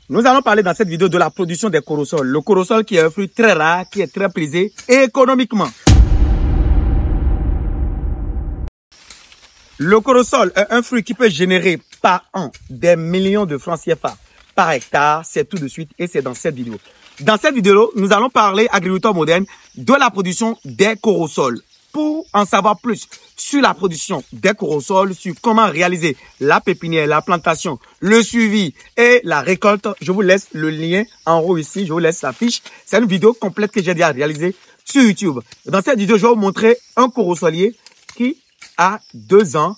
Nous allons parler dans cette vidéo de la production des corosols. Le corosol qui est un fruit très rare, qui est très prisé économiquement. Le corosol est un fruit qui peut générer par an des millions de francs CFA par hectare. C'est tout de suite et c'est dans cette vidéo. Dans cette vidéo, nous allons parler agriculture moderne de la production des corosols. Pour en savoir plus sur la production des corosols, sur comment réaliser la pépinière, la plantation, le suivi et la récolte, je vous laisse le lien en haut ici, je vous laisse la fiche. C'est une vidéo complète que j'ai déjà réalisée sur YouTube. Dans cette vidéo, je vais vous montrer un corosolier qui a 2 ans,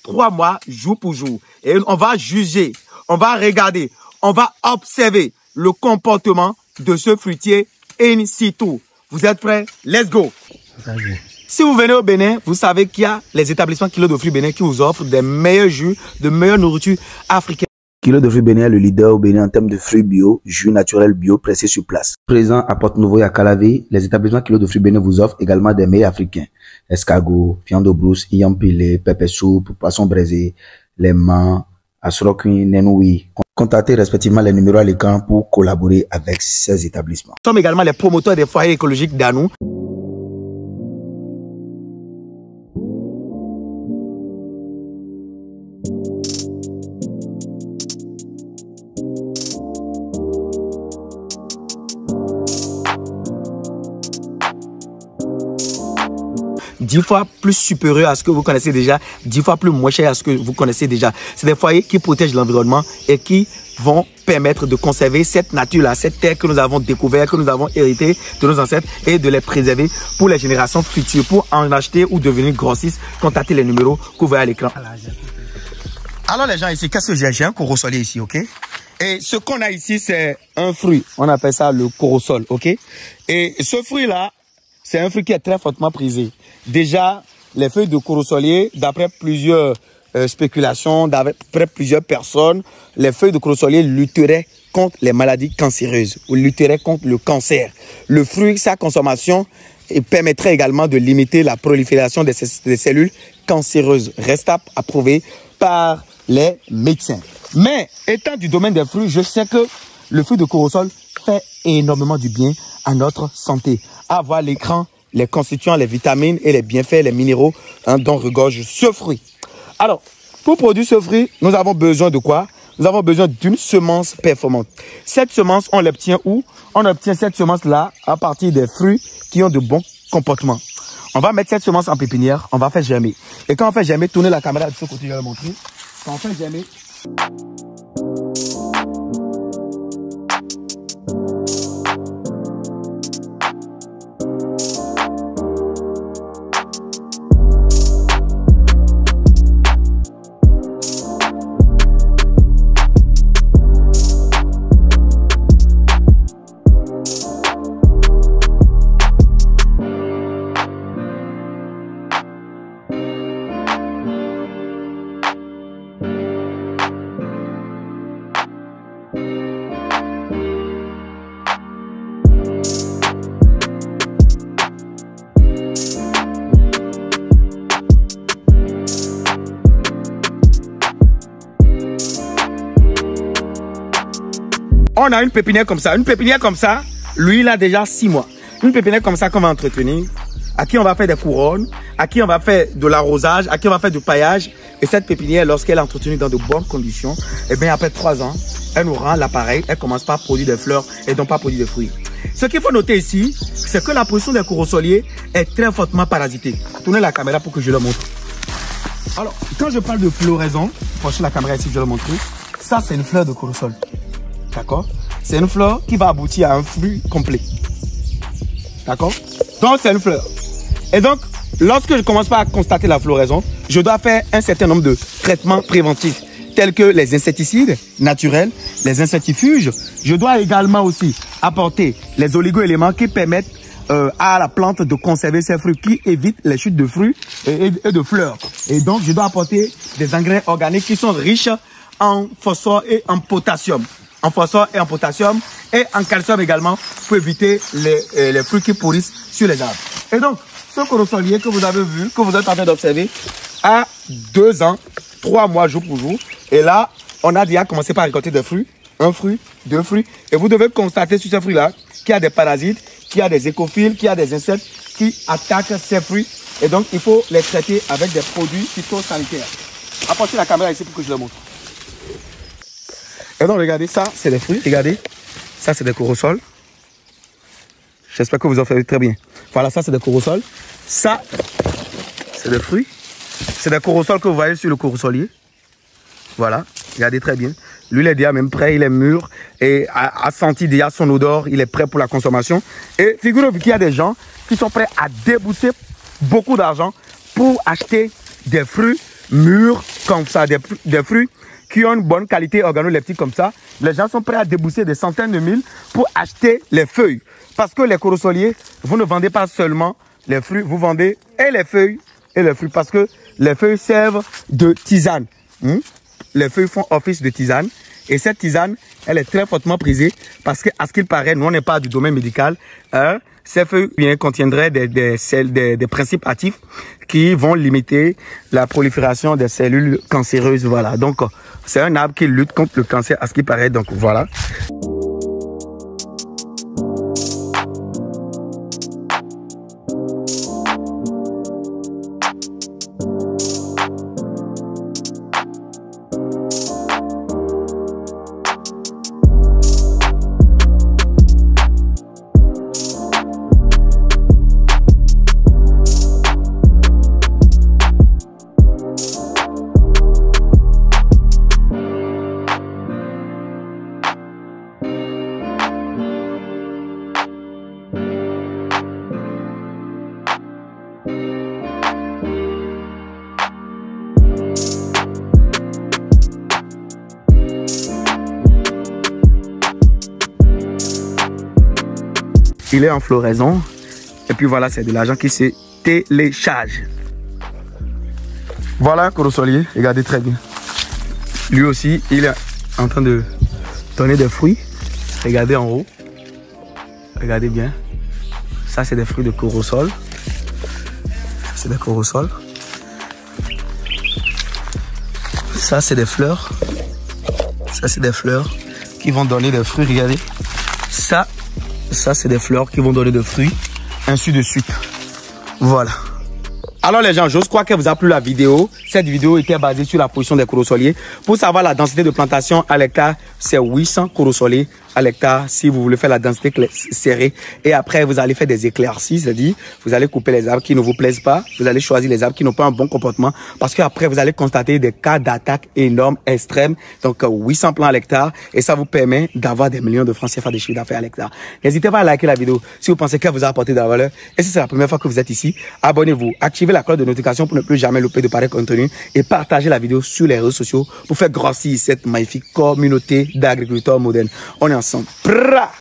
3 mois, jour pour jour. Et on va juger, on va regarder, on va observer le comportement de ce fruitier in situ. Vous êtes prêts? Let's go! Vas-y. Si vous venez au Bénin, vous savez qu'il y a les établissements Kilo de Fruits Bénin qui vous offrent des meilleurs jus, de meilleure nourriture africaine. Kilo de Fruits Bénin est le leader au Bénin en termes de fruits bio, jus naturels bio pressés sur place. Présent à Porte-Nouveau et à Calavé, les établissements Kilo de Fruits Bénin vous offrent également des meilleurs africains. Escargot, viande de brousse, yam pilé, pépé soupe, poisson braisé, les mans, asroquin, nenoui. Contactez respectivement les numéros à l'écran pour collaborer avec ces établissements. Nous sommes également les promoteurs des foyers écologiques d'Anou. 10 fois plus supérieur à ce que vous connaissez déjà, 10 fois plus moins cher à ce que vous connaissez déjà. C'est des foyers qui protègent l'environnement et qui vont permettre de conserver cette nature-là, cette terre que nous avons découverte, que nous avons héritée de nos ancêtres et de les préserver pour les générations futures. Pour en acheter ou devenir grossiste, contactez les numéros que vous voyez à l'écran. Alors les gens ici, qu'est-ce que j'ai un corosolier ici, ok? Et ce qu'on a ici, c'est un fruit. On appelle ça le corosol, ok? Et ce fruit-là, c'est un fruit qui est très fortement prisé. Déjà, les feuilles de corosolier, d'après plusieurs spéculations, d'après plusieurs personnes, les feuilles de corosolier lutteraient contre les maladies cancéreuses ou lutteraient contre le cancer. Le fruit, sa consommation, permettrait également de limiter la prolifération des cellules cancéreuses. Reste à approuver par les médecins. Mais étant du domaine des fruits, je sais que le fruit de corosol fait énormément du bien à notre santé. À voir l'écran, les constituants, les vitamines et les bienfaits, les minéraux dont regorge ce fruit. Alors, pour produire ce fruit, nous avons besoin de quoi? Nous avons besoin d'une semence performante. Cette semence, on l'obtient où? On obtient cette semence-là à partir des fruits qui ont de bons comportements. On va mettre cette semence en pépinière, on va faire germer. Et quand on fait germer, tournez la caméra de ce côté, je vais le montrer. Quand on fait germer... On a une pépinière comme ça. Une pépinière comme ça, lui, il a déjà 6 mois. Une pépinière comme ça qu'on va entretenir, à qui on va faire des couronnes, à qui on va faire de l'arrosage, à qui on va faire du paillage. Et cette pépinière, lorsqu'elle est entretenue dans de bonnes conditions, eh bien, après 3 ans, elle nous rend l'appareil, elle commence par produire des fleurs et donc pas produire des fruits. Ce qu'il faut noter ici, c'est que la production des corosoliers est très fortement parasitée. Tournez la caméra pour que je le montre. Alors, quand je parle de floraison, prochaine la caméra ici, je vais le montrer. Ça, c'est une fleur de corosol. D'accord? C'est une fleur qui va aboutir à un fruit complet. D'accord? Donc, c'est une fleur. Et donc, lorsque je commence par constater la floraison, je dois faire un certain nombre de traitements préventifs, tels que les insecticides naturels, les insectifuges. Je dois également aussi apporter les oligo-éléments qui permettent à la plante de conserver ses fruits, qui évitent les chutes de fruits et de fleurs. Et donc, je dois apporter des engrais organiques qui sont riches en phosphore et en potassium. En phosphore et en potassium et en calcium également pour éviter les fruits qui pourrissent sur les arbres. Et donc, ce corosolier que vous avez vu, que vous êtes en train d'observer, a 2 ans, 3 mois jour pour jour. Et là, on a déjà commencé par récolter des fruits. un fruit, deux fruits. Et vous devez constater sur ce fruit-là qu'il y a des parasites, qu'il y a des écophiles, qu'il y a des insectes qui attaquent ces fruits. Et donc, il faut les traiter avec des produits phytosanitaires. Apportez la caméra ici pour que je le montre. Et donc, regardez, ça, c'est des fruits. Regardez, ça, c'est des corosols. J'espère que vous en faites très bien. Voilà, ça, c'est des corosols. Ça, c'est des fruits. C'est des corosols que vous voyez sur le corosolier. Voilà, regardez très bien. Lui, il est déjà même prêt, il est mûr et a senti déjà son odeur, il est prêt pour la consommation. Et figurez-vous qu'il y a des gens qui sont prêts à débourser beaucoup d'argent pour acheter des fruits mûrs comme ça, des fruits qui ont une bonne qualité organoleptique comme ça. Les gens sont prêts à débourser des centaines de mille pour acheter les feuilles. Parce que les corosoliers, vous ne vendez pas seulement les fruits, vous vendez et les feuilles et les fruits. Parce que les feuilles servent de tisane. Les feuilles font office de tisane. Et cette tisane, elle est très fortement prisée parce qu'à ce qu'il paraît, nous on n'est pas du domaine médical. Ces feuilles contiendraient des principes actifs qui vont limiter la prolifération des cellules cancéreuses. Voilà. Donc, c'est un arbre qui lutte contre le cancer à ce qu'il paraît. Donc, voilà. Il est en floraison. Et puis voilà, c'est de l'argent qui se télécharge. Voilà un corosolier. Regardez très bien. Lui aussi, il est en train de donner des fruits. Regardez en haut. Regardez bien. Ça, c'est des fruits de corosol. C'est des corosols. Ça, c'est des fleurs. Ça, c'est des fleurs qui vont donner des fruits. Regardez. Ça, c'est des fleurs qui vont donner des fruits, ainsi de suite. Voilà. Alors les gens, j'ose croire qu'elle vous a plu la vidéo. Cette vidéo était basée sur la position des corosoliers. Pour savoir la densité de plantation à l'hectare, c'est 800 corosoliers à l'hectare si vous voulez faire la densité serrée. Et après, vous allez faire des éclaircies, c'est-à-dire vous allez couper les arbres qui ne vous plaisent pas. Vous allez choisir les arbres qui n'ont pas un bon comportement parce qu'après, vous allez constater des cas d'attaque énormes, extrêmes. Donc 800 plants à l'hectare et ça vous permet d'avoir des millions de francs CFA de chiffre d'affaires à l'hectare. N'hésitez pas à liker la vidéo si vous pensez qu'elle vous a apporté de la valeur. Et si c'est la première fois que vous êtes ici, abonnez-vous, activez la cloche de notification pour ne plus jamais louper de pareils contenus et partagez la vidéo sur les réseaux sociaux pour faire grossir cette magnifique communauté d'agriculteurs modernes. On est ensemble. Prrra!